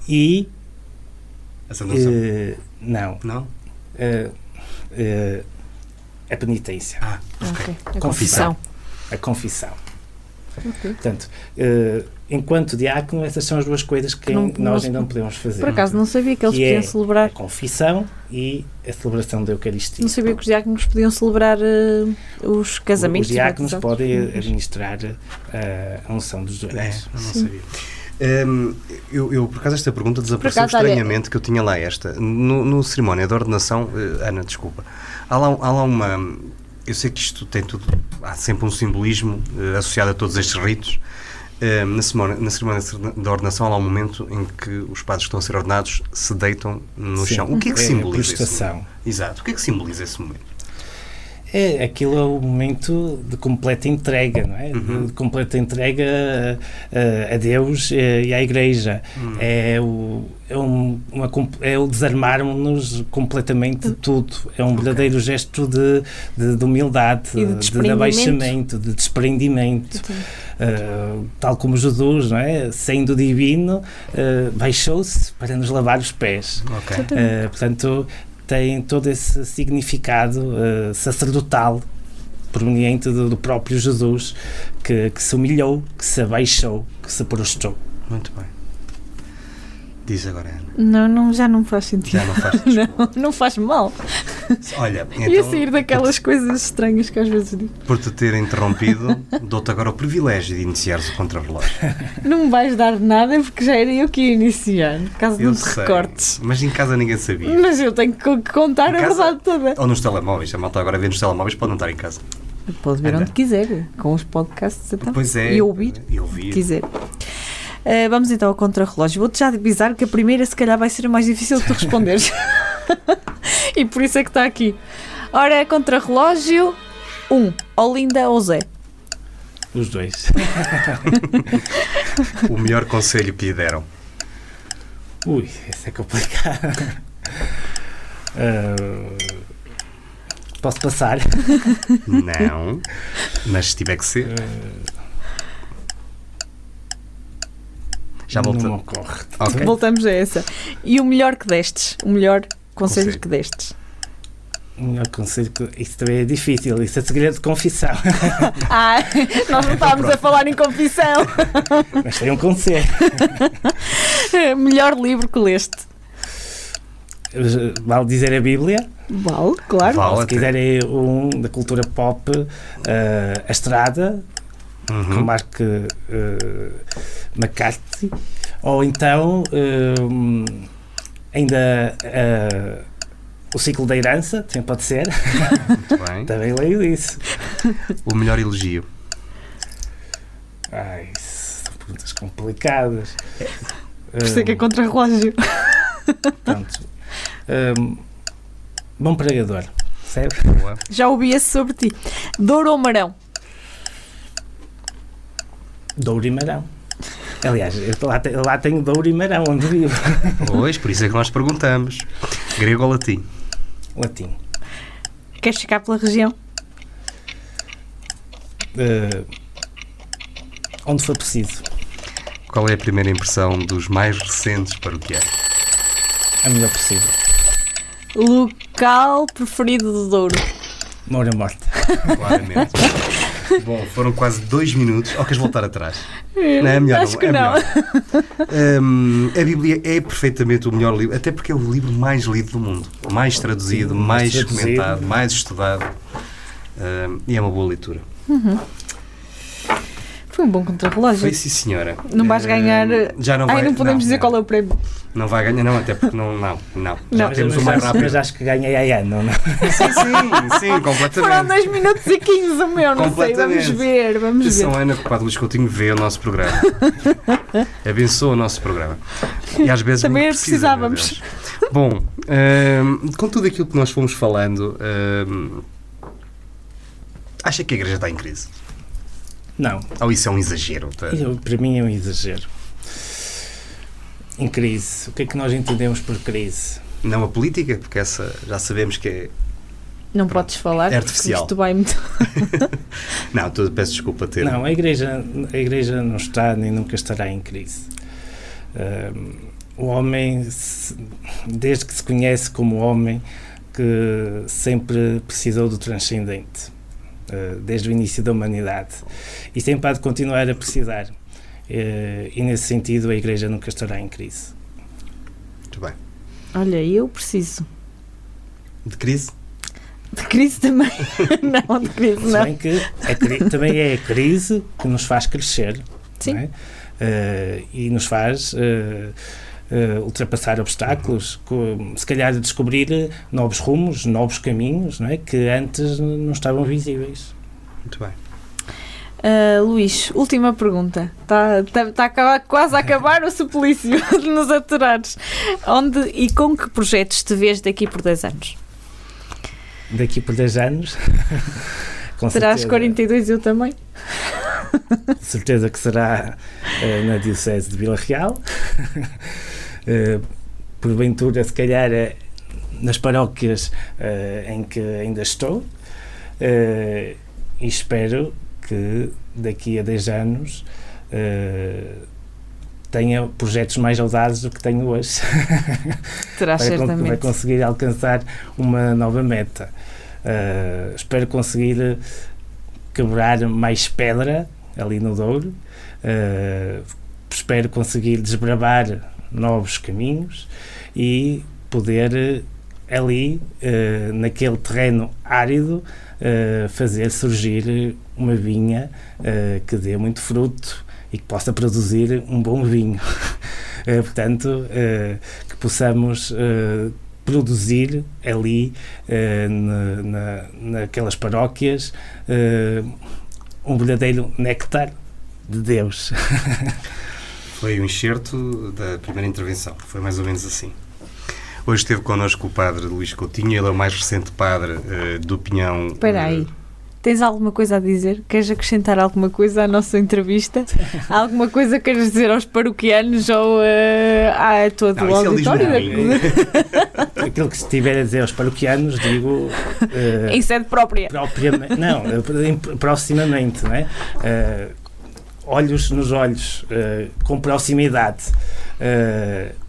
e não. A penitência. Okay. A confissão. Portanto, enquanto diácono, essas são as 2 coisas que nós ainda não podemos fazer. Por acaso não sabia que eles podiam celebrar a confissão e a celebração da Eucaristia. Não sabia que os diáconos podiam celebrar os casamentos. Os diáconos podem administrar a unção dos 2. Não sabia. Eu, por acaso, esta pergunta desapareceu estranhamente, que eu tinha lá esta. No cerimónia de ordenação, Ana, desculpa, há lá uma... Eu sei que isto tem tudo... Há sempre um simbolismo associado a todos estes ritos. Na cerimónia de ordenação, há lá um momento em que os padres que estão a ser ordenados se deitam no chão. O que é que simboliza esse momento? Exato. O que é que simboliza esse momento? Aquilo é o momento de completa entrega, não é? De completa entrega a Deus e à Igreja. É o desarmarmos-nos completamente de tudo. É um verdadeiro gesto de humildade, de abaixamento, de desprendimento. Tal como Jesus, não é? Sendo divino, baixou-se para nos lavar os pés. Portanto, tem todo esse significado sacerdotal proveniente do próprio Jesus, que se humilhou, que se abaixou, que se prostrou. Muito bem. Diz agora, Ana. Não, já não faz sentido. Já não faz sentido. Não faz mal. Olha, então, Ia sair daquelas coisas estranhas que às vezes digo. Por te ter interrompido, dou-te agora o privilégio de iniciares o contrarrelógio. Não me vais dar nada porque já era eu que ia iniciar, caso Eu não te sei, recortes. mas em casa ninguém sabia. Mas eu tenho que contar Em a casa? verdade toda. Ou nos telemóveis. A malta agora vê nos telemóveis, pode não estar em casa. Pode ver Anda. onde quiser, com os podcasts então. Pois é. E ouvir, E ouvir. quiser. Vamos então ao contrarrelógio. Vou-te já avisar que a primeira se calhar vai ser a mais difícil de tu responderes. E por isso é que está aqui. Ora, contrarrelógio 1. Olinda ou Zé? Os dois. O melhor conselho que lhe deram. Ui, isso é complicado. Posso passar? Não. Mas se tiver que ser. Já Não me voltou. ocorre. Ok. Voltamos a essa. E o melhor que destes? O melhor conselho Conselho. que destes? O melhor conselho que... Isso também é difícil, isso é segredo de confissão. Nós não estávamos a falar em confissão. Mas tem um conselho. Melhor livro que leste? Vale dizer a Bíblia. Vale, claro. Vale. Se até. quiserem um da cultura pop, A Estrada, com Mark McCarthy, ou então ainda O Ciclo da Herança, também pode ser. Muito bem. Também leio isso. O melhor elogio. Ai, são perguntas complicadas. Por isso é que é contrarrelógio. Pronto. Bom pregador, certo? Boa. Já ouvi esse sobre ti. Douro ou Marão? Douro e Marão. Aliás, eu lá tenho Douro e Marão, onde vivo. Pois, por isso é que nós perguntamos. Grego ou latim? Latim. Queres ficar pela região? Onde for preciso. Qual é a primeira impressão dos mais recentes paroquianos? A melhor possível. Local preferido do Douro? Moura Morta. Claramente. Bom, foram quase 2 minutos. Ou queres voltar atrás? Não, é melhor. Acho que é não. Melhor. A Bíblia é perfeitamente o melhor livro, até porque é o livro mais lido do mundo. Mais traduzido, Sim, mais traduzido. comentado, mais estudado. E é uma boa leitura. Foi um bom contrarrelógio. Foi sim, senhora. Não vais ganhar. Já não Ai, vai. não podemos dizer não. qual é o prémio. Não vai ganhar, não, até porque não. Já Não. temos o mais rápido. Mas acho que ganhei a Ana, não? Sim, completamente. Foram 2 minutos e 15 o meu, não sei. Vamos ver, vamos ver. Atenção, Ana, que o Padre Luís Coutinho vê o nosso programa. Abençoa o nosso programa. E às vezes Também muito precisa, meu precisávamos. Deus. Bom, com tudo aquilo que nós fomos falando, acha que a Igreja está em crise? Não. Ou isso é um exagero? Para mim é um exagero. Em crise. O que é que nós entendemos por crise? Não a política, porque essa já sabemos que é... Não podes falar. É artificial. Isto vai muito. Não, peço desculpa ter... Não, a Igreja não está nem nunca estará em crise. O homem, desde que se conhece como homem, que sempre precisou do transcendente. Desde o início da humanidade. E sempre há de continuar a precisar. E nesse sentido a Igreja nunca estará em crise. Muito bem. Olha, eu preciso. De crise? De crise também. Não, de crise Se não. bem que também é a crise que nos faz crescer. Sim. Não é? E nos faz ultrapassar obstáculos, se calhar descobrir novos rumos, novos caminhos, não é? Que antes não estavam visíveis. Muito bem. Luís, última pergunta. Está quase a acabar o suplício de nos aturares. Onde e com que projetos te vês daqui por 10 anos? daqui por 10 anos. Com Terás certeza, 42 e eu também. certeza que será na Diocese de Vila Real. Porventura, se calhar, nas paróquias em que ainda estou. E espero que daqui a 10 anos tenha projetos mais audazes do que tenho hoje. Terás certamente. Para conseguir alcançar uma nova meta. Espero conseguir quebrar mais pedra ali no Douro. Espero conseguir desbravar novos caminhos e poder ali, naquele terreno árido, fazer surgir uma vinha que dê muito fruto e que possa produzir um bom vinho. Portanto, que possamos produzir ali naquelas paróquias um verdadeiro néctar de Deus. Foi um excerto da primeira intervenção, foi mais ou menos assim. Hoje esteve connosco o padre Luís Coutinho, ele é o mais recente padre do Pinhão. Espera aí, tens alguma coisa a dizer? Queres acrescentar alguma coisa à nossa entrevista? Alguma coisa que queres dizer aos paroquianos ou a todo o auditório? Aquilo que estiver a dizer aos paroquianos, digo... em sede própria. Não, proximamente, não é? Olhos nos olhos, com proximidade.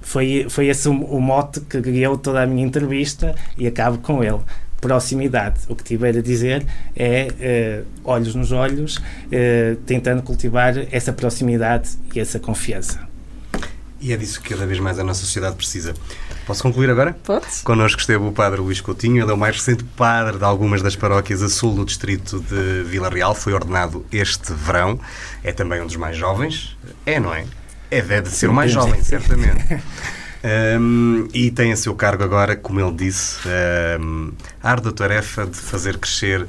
Foi esse o mote que guiou toda a minha entrevista e acabo com ele. Proximidade. O que tiver a dizer é olhos nos olhos, tentando cultivar essa proximidade e essa confiança. E é disso que cada vez mais a nossa sociedade precisa. Posso concluir agora? Podes. Connosco esteve o padre Luís Coutinho, ele é o mais recente padre de algumas das paróquias a sul do distrito de Vila Real, foi ordenado este verão, é também um dos mais jovens, não é? Deve ser o mais jovem, certamente. E tem a seu cargo agora, como ele disse, a árdua tarefa de fazer crescer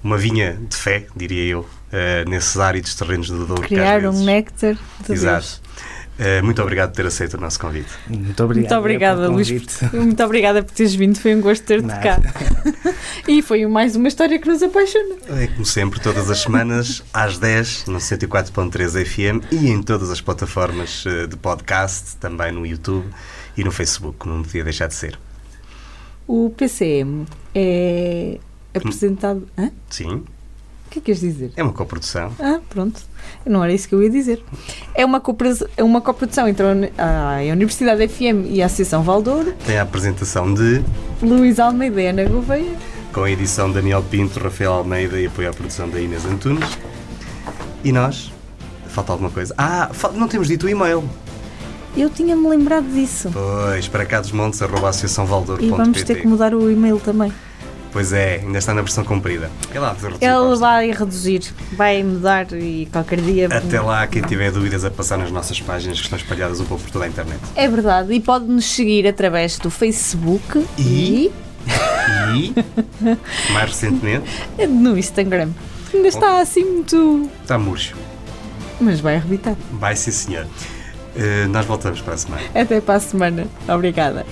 uma vinha de fé, diria eu, nesses áridos terrenos do Douro. Criar um néctar de Exato. Deus. Muito obrigado por ter aceito o nosso convite. Muito obrigado. Muito obrigada, Luís. Muito obrigada por teres vindo. Foi um gosto ter-te cá. E foi mais uma história que nos apaixona. É como sempre, todas as semanas, às 10, no 104.3 FM e em todas as plataformas de podcast, também no YouTube e no Facebook, não podia deixar de ser. O PCM é apresentado... Hã? Sim. O que é que queres dizer? É uma coprodução. Pronto. Não era isso que eu ia dizer. É uma coprodução entre a Universidade FM e a Associação Valdouro. Tem a apresentação de Luís Almeida e Ana Gouveia. Com a edição de Daniel Pinto, Rafael Almeida e apoio à produção da Inês Antunes. E nós? Falta alguma coisa? Não temos dito o e-mail. Eu tinha-me lembrado disso. Pois, para cá dos montes, @associaçãovaldouro.pt. E vamos ter que mudar o e-mail também. Pois é, ainda está na versão comprida. É lá, ele vai reduzir, vai mudar e qualquer dia... Até lá, quem tiver dúvidas a passar nas nossas páginas que estão espalhadas um pouco por toda a internet. É verdade, e pode-nos seguir através do Facebook e mais recentemente, no Instagram. Ainda está assim muito... Está murcho. Mas vai arrebitar. Vai sim, senhor. Nós voltamos para a semana. Até para a semana. Obrigada.